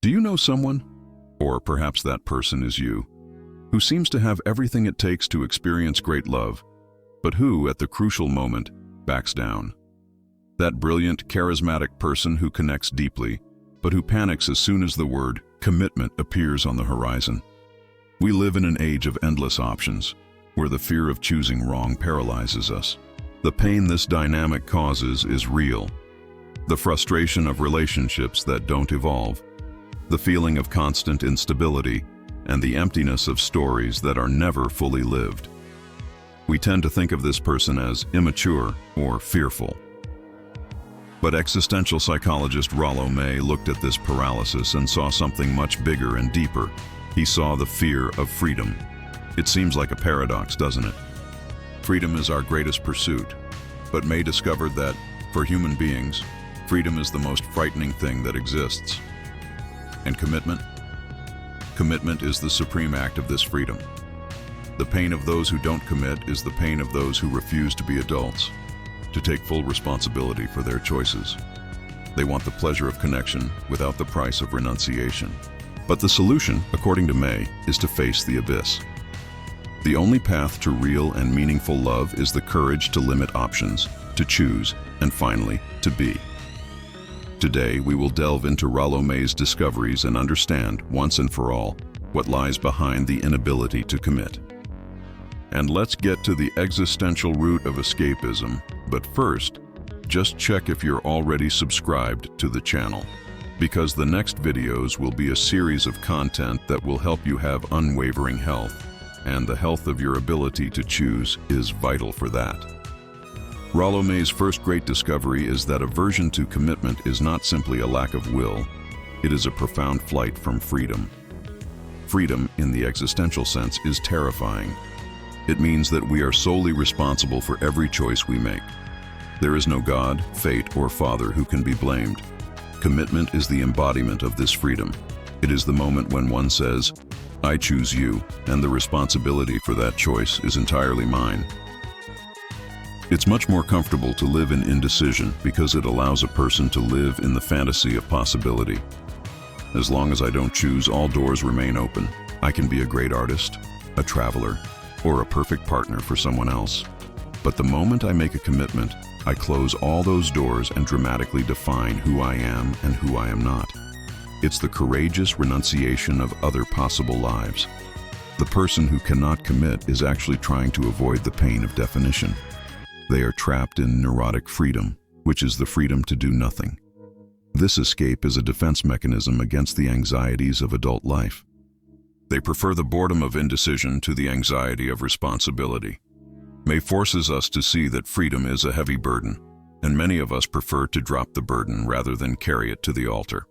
Do you know someone, or perhaps that person is you, who seems to have everything it takes to experience great love, but who, at the crucial moment, backs down? That brilliant, charismatic person who connects deeply, but who panics as soon as the word commitment appears on the horizon. We live in an age of endless options, where the fear of choosing wrong paralyzes us. The pain this dynamic causes is real. The frustration of relationships that don't evolve, the feeling of constant instability, and the emptiness of stories that are never fully lived. We tend to think of this person as immature or fearful. But existential psychologist Rollo May looked at this paralysis and saw something much bigger and deeper. He saw the fear of freedom. It seems like a paradox, doesn't it? Freedom is our greatest pursuit, but May discovered that, for human beings, freedom is the most frightening thing that exists. And commitment? Commitment is the supreme act of this freedom. The pain of those who don't commit is the pain of those who refuse to be adults, to take full responsibility for their choices. They want the pleasure of connection without the price of renunciation. But the solution, according to May, is to face the abyss. The only path to real and meaningful love is the courage to limit options, to choose, and finally, to be. Today, we will delve into Rollo May's discoveries and understand, once and for all, what lies behind the inability to commit. And let's get to the existential root of escapism, but first, just check if you're already subscribed to the channel, because the next videos will be a series of content that will help you have unwavering health, and the health of your ability to choose is vital for that. Rollo May's first great discovery is that aversion to commitment is not simply a lack of will, it is a profound flight from freedom. Freedom, in the existential sense, is terrifying. It means that we are solely responsible for every choice we make. There is no God, fate, or father who can be blamed. Commitment is the embodiment of this freedom. It is the moment when one says, "I choose you," and the responsibility for that choice is entirely mine. It's much more comfortable to live in indecision because it allows a person to live in the fantasy of possibility. As long as I don't choose, all doors remain open. I can be a great artist, a traveler, or a perfect partner for someone else. But the moment I make a commitment, I close all those doors and dramatically define who I am and who I am not. It's the courageous renunciation of other possible lives. The person who cannot commit is actually trying to avoid the pain of definition. They are trapped in neurotic freedom, which is the freedom to do nothing. This escape is a defense mechanism against the anxieties of adult life. They prefer the boredom of indecision to the anxiety of responsibility. May forces us to see that freedom is a heavy burden, and many of us prefer to drop the burden rather than carry it to the altar.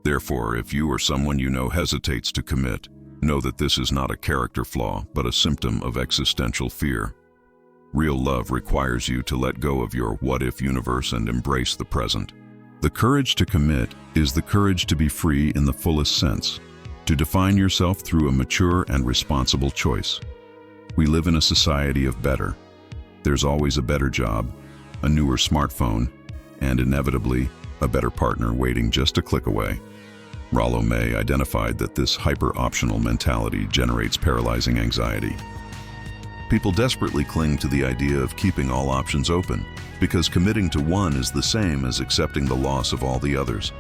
Therefore, if you or someone you know hesitates to commit, know that this is not a character flaw, but a symptom of existential fear. Real love requires you to let go of your what-if universe and embrace the present. The courage to commit is the courage to be free in the fullest sense, to define yourself through a mature and responsible choice. We live in a society of better. There's always a better job, a newer smartphone, and inevitably, a better partner waiting just a click away. Rollo May identified that this hyper-optional mentality generates paralyzing anxiety. People desperately cling to the idea of keeping all options open, because committing to one is the same as accepting the loss of all the others.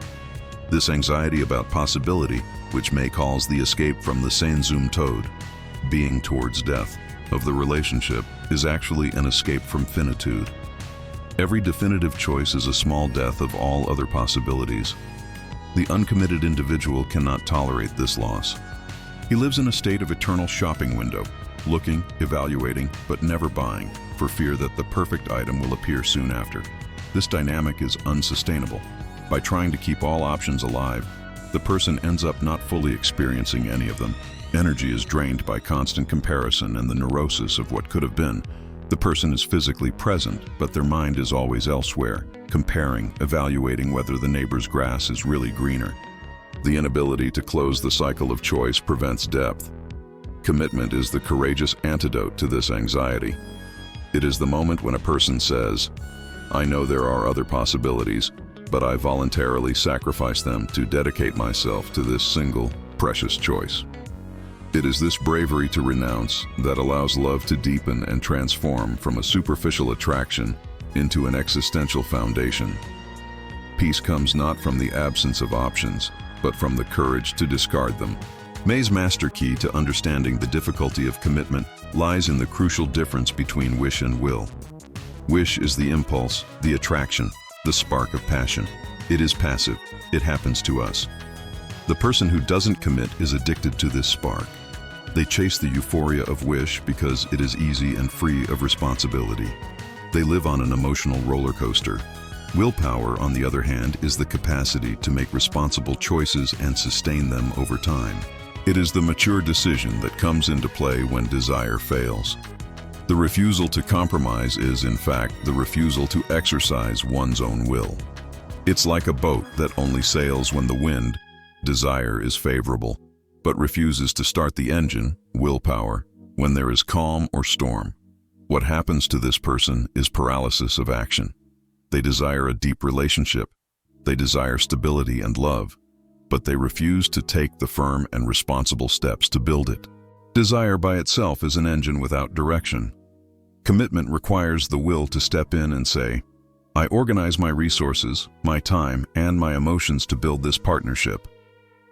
This anxiety about possibility, which May calls the escape from the Sehnsucht, being towards death, of the relationship, is actually an escape from finitude. Every definitive choice is a small death of all other possibilities. The uncommitted individual cannot tolerate this loss. He lives in a state of eternal shopping window, looking, evaluating, but never buying, for fear that the perfect item will appear soon after. This dynamic is unsustainable. By trying to keep all options alive, the person ends up not fully experiencing any of them. Energy is drained by constant comparison and the neurosis of what could have been. The person is physically present, but their mind is always elsewhere, comparing, evaluating whether the neighbor's grass is really greener. The inability to close the cycle of choice prevents depth. Commitment is the courageous antidote to this anxiety. It is the moment when a person says, "I know there are other possibilities, but I voluntarily sacrifice them to dedicate myself to this single, precious choice. It is this bravery to renounce that allows love to deepen and transform from a superficial attraction into an existential foundation. Peace comes not from the absence of options, but from the courage to discard them. May's master key to understanding the difficulty of commitment lies in the crucial difference between wish and will. Wish is the impulse, the attraction, the spark of passion. It is passive. It happens to us. The person who doesn't commit is addicted to this spark. They chase the euphoria of wish because it is easy and free of responsibility. They live on an emotional roller coaster. Willpower, on the other hand, is the capacity to make responsible choices and sustain them over time. It is the mature decision that comes into play when desire fails. The refusal to compromise is, in fact, the refusal to exercise one's own will. It's like a boat that only sails when the wind, desire, is favorable, but refuses to start the engine, willpower, when there is calm or storm. What happens to this person is paralysis of action. They desire a deep relationship. They desire stability and love, but they refuse to take the firm and responsible steps to build it. Desire by itself is an engine without direction. Commitment requires the will to step in and say, I organize my resources, my time, and my emotions to build this partnership.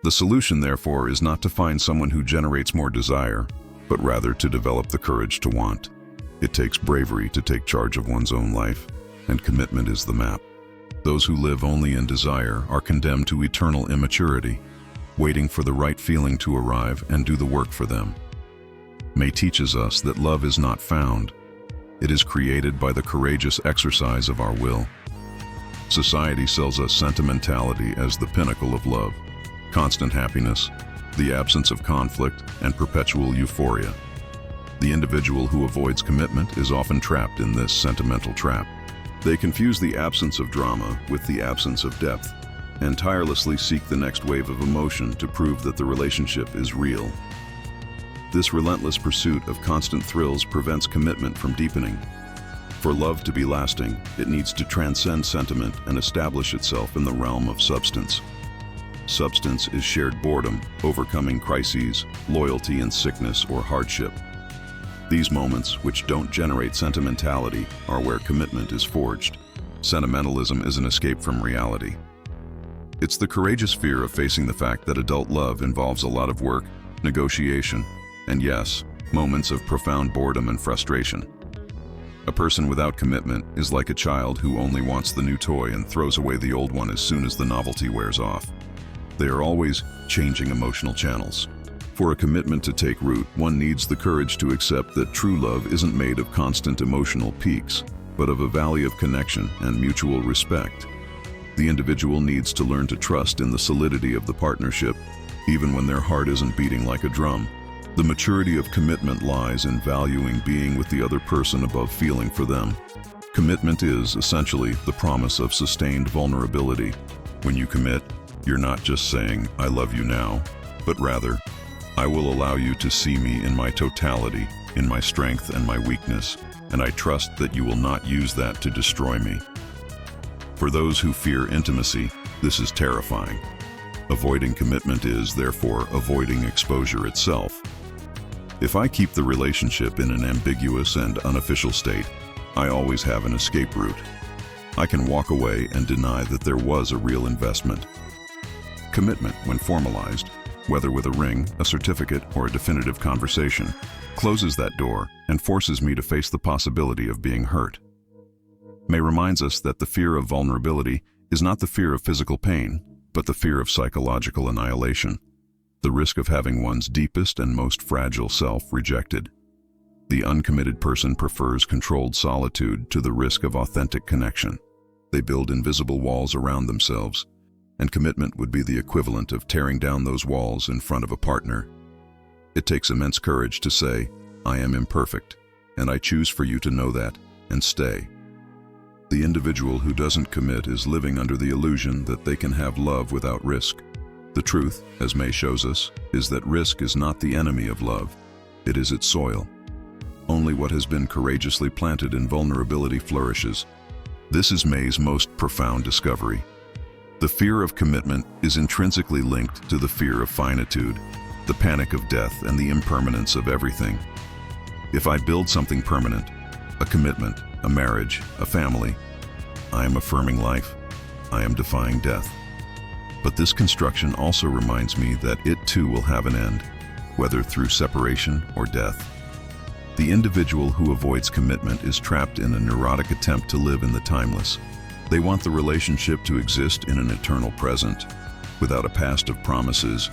The solution, therefore, is not to find someone who generates more desire, but rather to develop the courage to want. It takes bravery to take charge of one's own life, and commitment is the map. Those who live only in desire are condemned to eternal immaturity, waiting for the right feeling to arrive and do the work for them. May teaches us that love is not found. It is created by the courageous exercise of our will. Society sells us sentimentality as the pinnacle of love, constant happiness, the absence of conflict, and perpetual euphoria. The individual who avoids commitment is often trapped in this sentimental trap. They confuse the absence of drama with the absence of depth, and tirelessly seek the next wave of emotion to prove that the relationship is real. This relentless pursuit of constant thrills prevents commitment from deepening. For love to be lasting, it needs to transcend sentiment and establish itself in the realm of substance. Substance is shared boredom, overcoming crises, loyalty in sickness or hardship. These moments, which don't generate sentimentality, are where commitment is forged. Sentimentalism is an escape from reality. It's the courageous fear of facing the fact that adult love involves a lot of work, negotiation, and yes, moments of profound boredom and frustration. A person without commitment is like a child who only wants the new toy and throws away the old one as soon as the novelty wears off. They are always changing emotional channels. For a commitment to take root, one needs the courage to accept that true love isn't made of constant emotional peaks, but of a valley of connection and mutual respect. The individual needs to learn to trust in the solidity of the partnership, even when their heart isn't beating like a drum. The maturity of commitment lies in valuing being with the other person above feeling for them. Commitment is, essentially, the promise of sustained vulnerability. When you commit, you're not just saying, I love you now, but rather, I will allow you to see me in my totality, in my strength and my weakness, and I trust that you will not use that to destroy me. For those who fear intimacy, this is terrifying. Avoiding commitment is, therefore, avoiding exposure itself. If I keep the relationship in an ambiguous and unofficial state, I always have an escape route. I can walk away and deny that there was a real investment. Commitment, when formalized, whether with a ring, a certificate, or a definitive conversation, closes that door and forces me to face the possibility of being hurt. May reminds us that the fear of vulnerability is not the fear of physical pain, but the fear of psychological annihilation, the risk of having one's deepest and most fragile self rejected. The uncommitted person prefers controlled solitude to the risk of authentic connection. They build invisible walls around themselves, and commitment would be the equivalent of tearing down those walls in front of a partner. It takes immense courage to say, I am imperfect, and I choose for you to know that, and stay. The individual who doesn't commit is living under the illusion that they can have love without risk. The truth, as May shows us, is that risk is not the enemy of love. It is its soil. Only what has been courageously planted in vulnerability flourishes. This is May's most profound discovery. The fear of commitment is intrinsically linked to the fear of finitude, the panic of death and the impermanence of everything. If I build something permanent, a commitment, a marriage, a family, I am affirming life, I am defying death. But this construction also reminds me that it too will have an end, whether through separation or death. The individual who avoids commitment is trapped in a neurotic attempt to live in the timeless. They want the relationship to exist in an eternal present, without a past of promises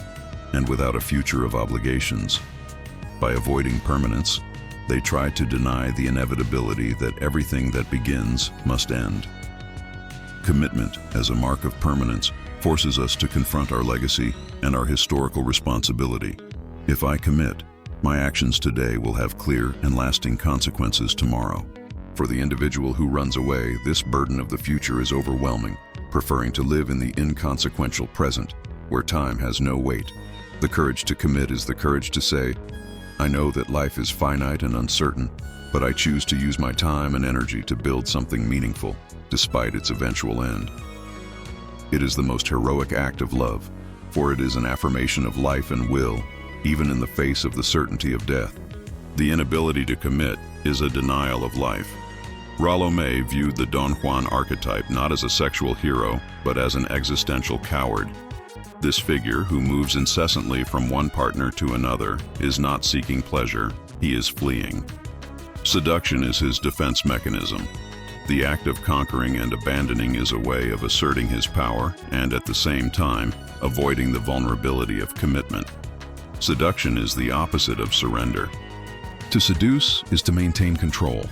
and without a future of obligations. By avoiding permanence, they try to deny the inevitability that everything that begins must end. Commitment, as a mark of permanence, forces us to confront our legacy and our historical responsibility. If I commit, my actions today will have clear and lasting consequences tomorrow. For the individual who runs away, this burden of the future is overwhelming, preferring to live in the inconsequential present, where time has no weight. The courage to commit is the courage to say, I know that life is finite and uncertain, but I choose to use my time and energy to build something meaningful, despite its eventual end. It is the most heroic act of love, for it is an affirmation of life and will, even in the face of the certainty of death. The inability to commit is a denial of life. Rollo May viewed the Don Juan archetype not as a sexual hero, but as an existential coward. This figure, who moves incessantly from one partner to another, is not seeking pleasure, he is fleeing. Seduction is his defense mechanism. The act of conquering and abandoning is a way of asserting his power and, at the same time, avoiding the vulnerability of commitment. Seduction is the opposite of surrender. To seduce is to maintain control,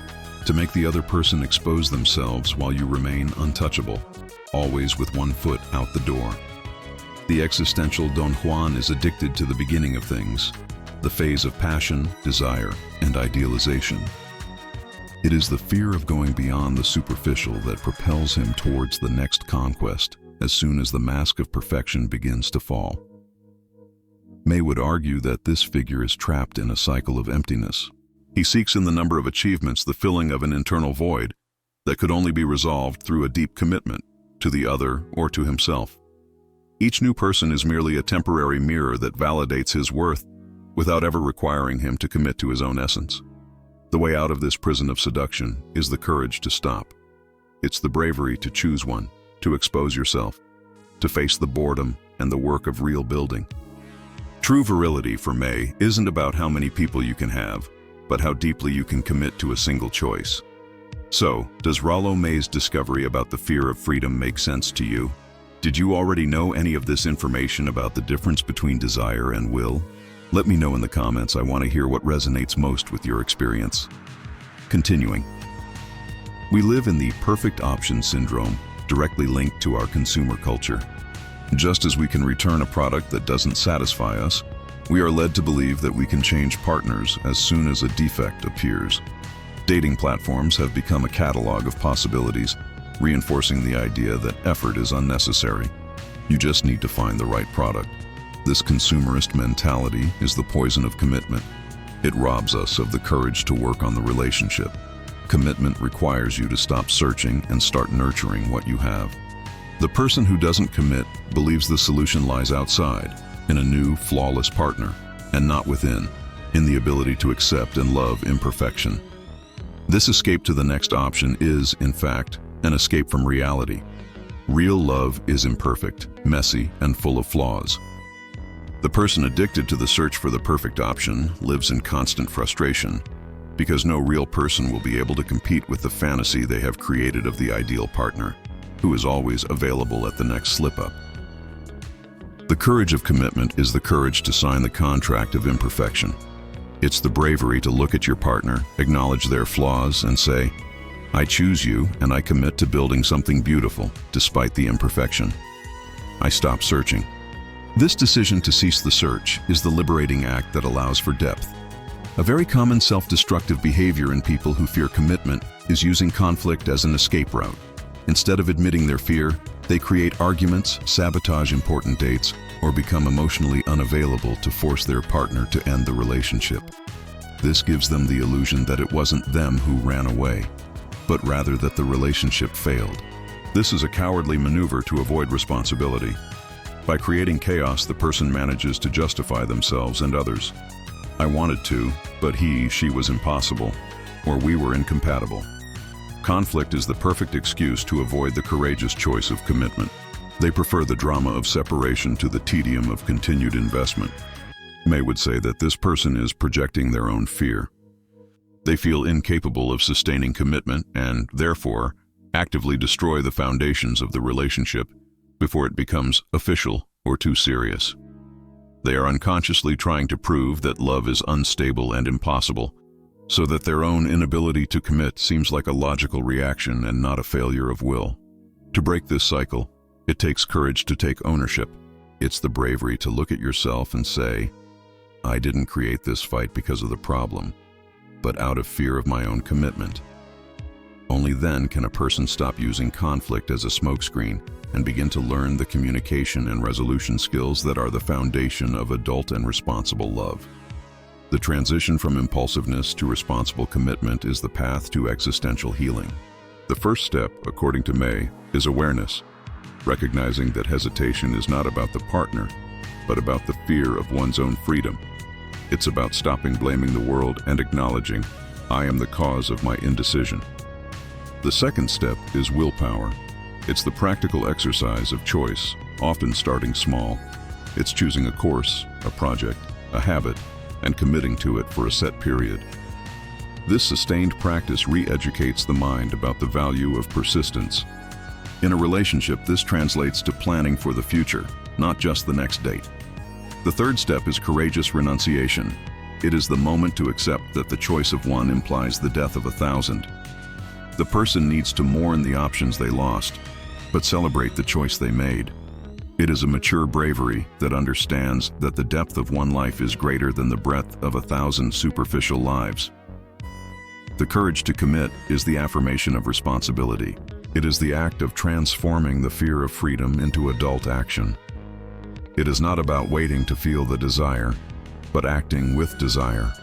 to make the other person expose themselves while you remain untouchable, always with one foot out the door. The existential Don Juan is addicted to the beginning of things, the phase of passion, desire, and idealization. It is the fear of going beyond the superficial that propels him towards the next conquest as soon as the mask of perfection begins to fall. May would argue that this figure is trapped in a cycle of emptiness. He seeks in the number of achievements the filling of an internal void that could only be resolved through a deep commitment to the other or to himself. Each new person is merely a temporary mirror that validates his worth without ever requiring him to commit to his own essence. The way out of this prison of seduction is the courage to stop. It's the bravery to choose one, to expose yourself, to face the boredom and the work of real building. True virility for May isn't about how many people you can have, but how deeply you can commit to a single choice. So, does Rollo May's discovery about the fear of freedom make sense to you? Did you already know any of this information about the difference between desire and will? Let me know in the comments. I want to hear what resonates most with your experience. Continuing. We live in the perfect option syndrome, directly linked to our consumer culture. Just as we can return a product that doesn't satisfy us, we are led to believe that we can change partners as soon as a defect appears. Dating platforms have become a catalog of possibilities, reinforcing the idea that effort is unnecessary. You just need to find the right product. This consumerist mentality is the poison of commitment. It robs us of the courage to work on the relationship. Commitment requires you to stop searching and start nurturing what you have. The person who doesn't commit believes the solution lies outside, in a new, flawless partner, and not within, in the ability to accept and love imperfection. This escape to the next option is, in fact, an escape from reality. Real love is imperfect, messy, and full of flaws. The person addicted to the search for the perfect option lives in constant frustration, because no real person will be able to compete with the fantasy they have created of the ideal partner, who is always available at the next slip-up. The courage of commitment is the courage to sign the contract of imperfection. It's the bravery to look at your partner, acknowledge their flaws, and say, I choose you and I commit to building something beautiful despite the imperfection. I stop searching. This decision to cease the search is the liberating act that allows for depth. A very common self-destructive behavior in people who fear commitment is using conflict as an escape route. Instead of admitting their fear, they create arguments, sabotage important dates, or become emotionally unavailable to force their partner to end the relationship. This gives them the illusion that it wasn't them who ran away, but rather that the relationship failed. This is a cowardly maneuver to avoid responsibility. By creating chaos, the person manages to justify themselves and others. I wanted to, but she was impossible, or we were incompatible. Conflict is the perfect excuse to avoid the courageous choice of commitment. They prefer the drama of separation to the tedium of continued investment. May would say that this person is projecting their own fear. They feel incapable of sustaining commitment and, therefore, actively destroy the foundations of the relationship before it becomes official or too serious. They are unconsciously trying to prove that love is unstable and impossible, so that their own inability to commit seems like a logical reaction and not a failure of will. To break this cycle, it takes courage to take ownership. It's the bravery to look at yourself and say, I didn't create this fight because of the problem, but out of fear of my own commitment. Only then can a person stop using conflict as a smokescreen and begin to learn the communication and resolution skills that are the foundation of adult and responsible love. The transition from impulsiveness to responsible commitment is the path to existential healing. The first step, according to May, is awareness, recognizing that hesitation is not about the partner, but about the fear of one's own freedom. It's about stopping blaming the world and acknowledging, I am the cause of my indecision. The second step is willpower. It's the practical exercise of choice, often starting small. It's choosing a course, a project, a habit, and committing to it for a set period. This sustained practice re-educates the mind about the value of persistence. In a relationship, this translates to planning for the future, not just the next date. The third step is courageous renunciation. It is the moment to accept that the choice of one implies the death of 1,000. The person needs to mourn the options they lost, but celebrate the choice they made. It is a mature bravery that understands that the depth of one life is greater than the breadth of 1,000 superficial lives. The courage to commit is the affirmation of responsibility. It is the act of transforming the fear of freedom into adult action. It is not about waiting to feel the desire, but acting with desire,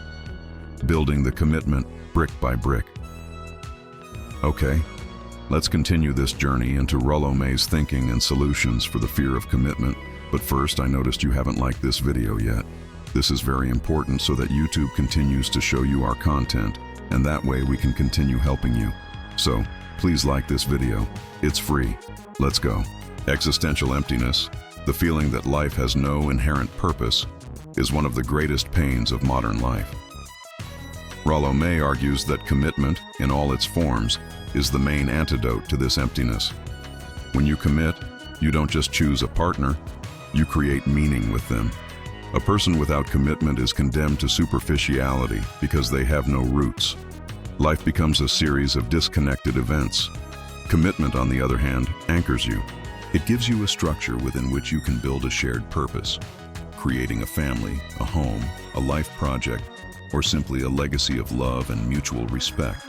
building the commitment brick by brick. Okay, let's continue this journey into Rollo May's thinking and solutions for the fear of commitment. But first, I noticed you haven't liked this video yet. This is very important so that YouTube continues to show you our content, and that way we can continue helping you. So, please like this video. It's free. Let's go. Existential emptiness, the feeling that life has no inherent purpose, is one of the greatest pains of modern life. Rollo May argues that commitment, in all its forms, is the main antidote to this emptiness. When you commit, you don't just choose a partner, you create meaning with them. A person without commitment is condemned to superficiality because they have no roots. Life becomes a series of disconnected events. Commitment, on the other hand, anchors you. It gives you a structure within which you can build a shared purpose, creating a family, a home, a life project, or simply a legacy of love and mutual respect.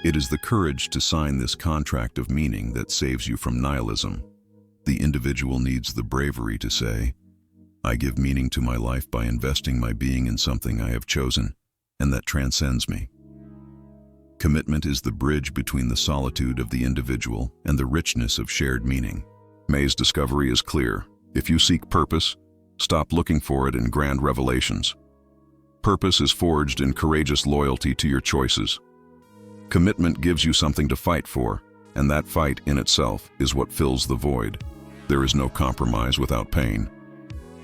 It is the courage to sign this contract of meaning that saves you from nihilism. The individual needs the bravery to say, I give meaning to my life by investing my being in something I have chosen, and that transcends me. Commitment is the bridge between the solitude of the individual and the richness of shared meaning. May's discovery is clear. If you seek purpose, stop looking for it in grand revelations. Purpose is forged in courageous loyalty to your choices. Commitment gives you something to fight for, and that fight in itself is what fills the void. There is no compromise without pain.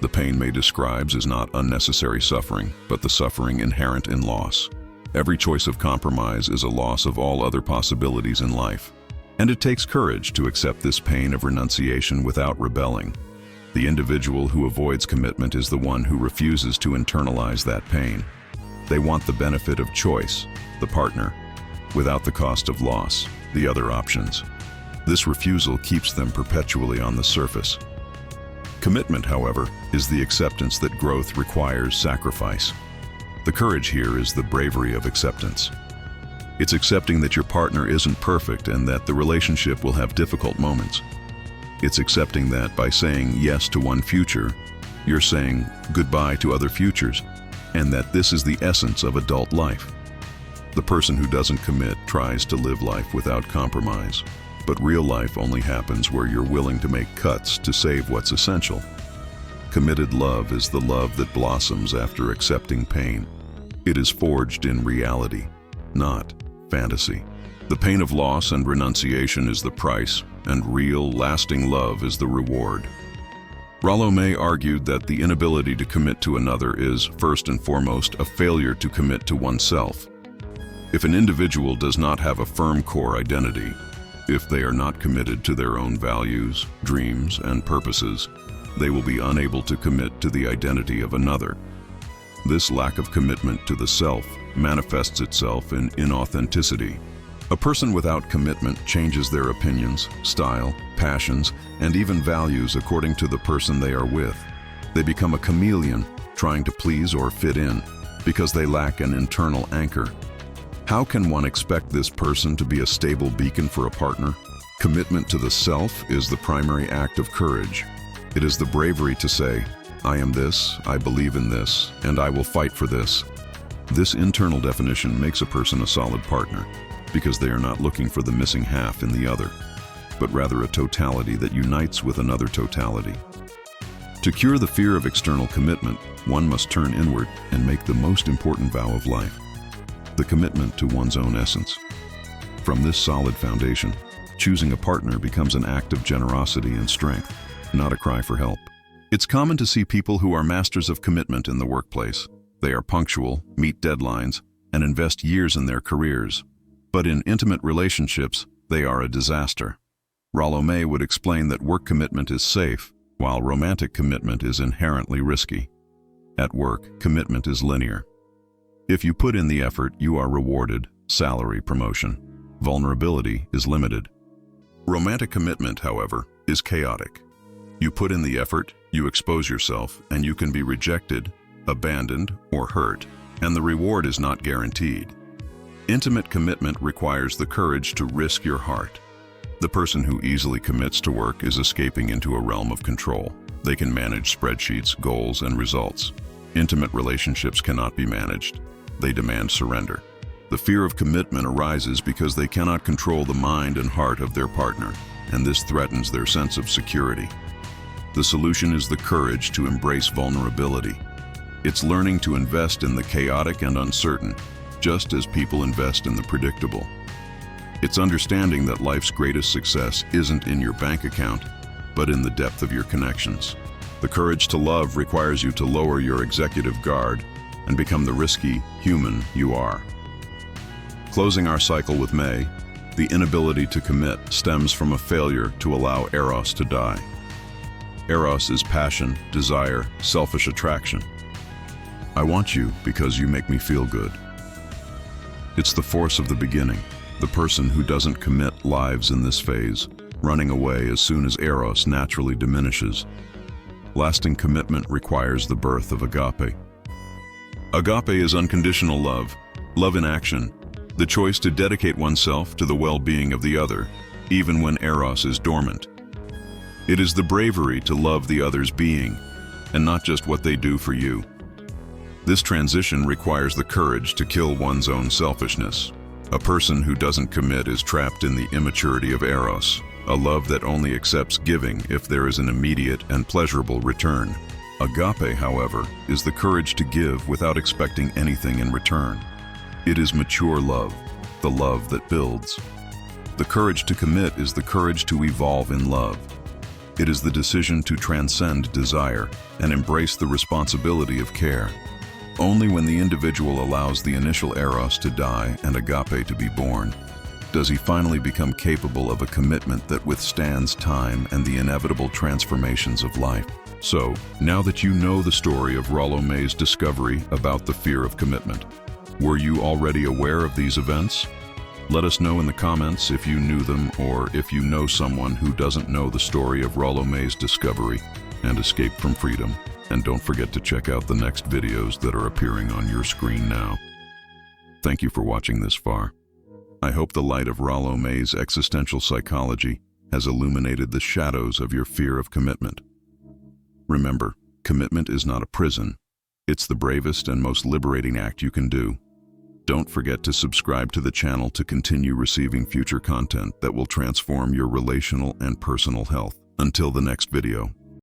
The pain May describes is not unnecessary suffering, but the suffering inherent in loss. Every choice of compromise is a loss of all other possibilities in life, and it takes courage to accept this pain of renunciation without rebelling. The individual who avoids commitment is the one who refuses to internalize that pain. They want the benefit of choice, the partner, without the cost of loss, the other options. This refusal keeps them perpetually on the surface. Commitment, however, is the acceptance that growth requires sacrifice. The courage here is the bravery of acceptance. It's accepting that your partner isn't perfect and that the relationship will have difficult moments. It's accepting that by saying yes to one future, you're saying goodbye to other futures, and that this is the essence of adult life. The person who doesn't commit tries to live life without compromise. But real life only happens where you're willing to make cuts to save what's essential. Committed love is the love that blossoms after accepting pain. It is forged in reality, not fantasy. The pain of loss and renunciation is the price, and real, lasting love is the reward. Rollo May argued that the inability to commit to another is, first and foremost, a failure to commit to oneself. If an individual does not have a firm core identity, if they are not committed to their own values, dreams, and purposes, they will be unable to commit to the identity of another. This lack of commitment to the self manifests itself in inauthenticity. A person without commitment changes their opinions, style, passions, and even values according to the person they are with. They become a chameleon, trying to please or fit in, because they lack an internal anchor. How can one expect this person to be a stable beacon for a partner? Commitment to the self is the primary act of courage. It is the bravery to say, I am this, I believe in this, and I will fight for this. This internal definition makes a person a solid partner, because they are not looking for the missing half in the other, but rather a totality that unites with another totality. To cure the fear of external commitment, one must turn inward and make the most important vow of life, the commitment to one's own essence. From this solid foundation, choosing a partner becomes an act of generosity and strength, not a cry for help. It's common to see people who are masters of commitment in the workplace. They are punctual, meet deadlines, and invest years in their careers. But in intimate relationships, they are a disaster. Rollo May would explain that work commitment is safe, while romantic commitment is inherently risky. At work, commitment is linear. If you put in the effort, you are rewarded, salary, promotion. Vulnerability is limited. Romantic commitment, however, is chaotic. You put in the effort, you expose yourself, and you can be rejected, abandoned, or hurt, and the reward is not guaranteed. Intimate commitment requires the courage to risk your heart. The person who easily commits to work is escaping into a realm of control. They can manage spreadsheets, goals, and results. Intimate relationships cannot be managed. They demand surrender. The fear of commitment arises because they cannot control the mind and heart of their partner, and this threatens their sense of security. The solution is the courage to embrace vulnerability. It's learning to invest in the chaotic and uncertain, just as people invest in the predictable. It's understanding that life's greatest success isn't in your bank account, but in the depth of your connections. The courage to love requires you to lower your executive guard and become the risky human you are. Closing our cycle with May, the inability to commit stems from a failure to allow Eros to die. Eros is passion, desire, selfish attraction. I want you because you make me feel good. It's the force of the beginning. The person who doesn't commit lives in this phase, running away as soon as Eros naturally diminishes. Lasting commitment requires the birth of agape. Agape is unconditional love, love in action, the choice to dedicate oneself to the well-being of the other, even when Eros is dormant. It is the bravery to love the other's being, and not just what they do for you. This transition requires the courage to kill one's own selfishness. A person who doesn't commit is trapped in the immaturity of Eros, a love that only accepts giving if there is an immediate and pleasurable return. Agape, however, is the courage to give without expecting anything in return. It is mature love, the love that builds. The courage to commit is the courage to evolve in love. It is the decision to transcend desire and embrace the responsibility of care. Only when the individual allows the initial Eros to die and agape to be born, does he finally become capable of a commitment that withstands time and the inevitable transformations of life. So, now that you know the story of Rollo May's discovery about the fear of commitment, were you already aware of these events? Let us know in the comments if you knew them or if you know someone who doesn't know the story of Rollo May's discovery and escape from freedom. And don't forget to check out the next videos that are appearing on your screen now. Thank you for watching this far. I hope the light of Rollo May's existential psychology has illuminated the shadows of your fear of commitment. Remember, commitment is not a prison. It's the bravest and most liberating act you can do. Don't forget to subscribe to the channel to continue receiving future content that will transform your relational and personal health. Until the next video.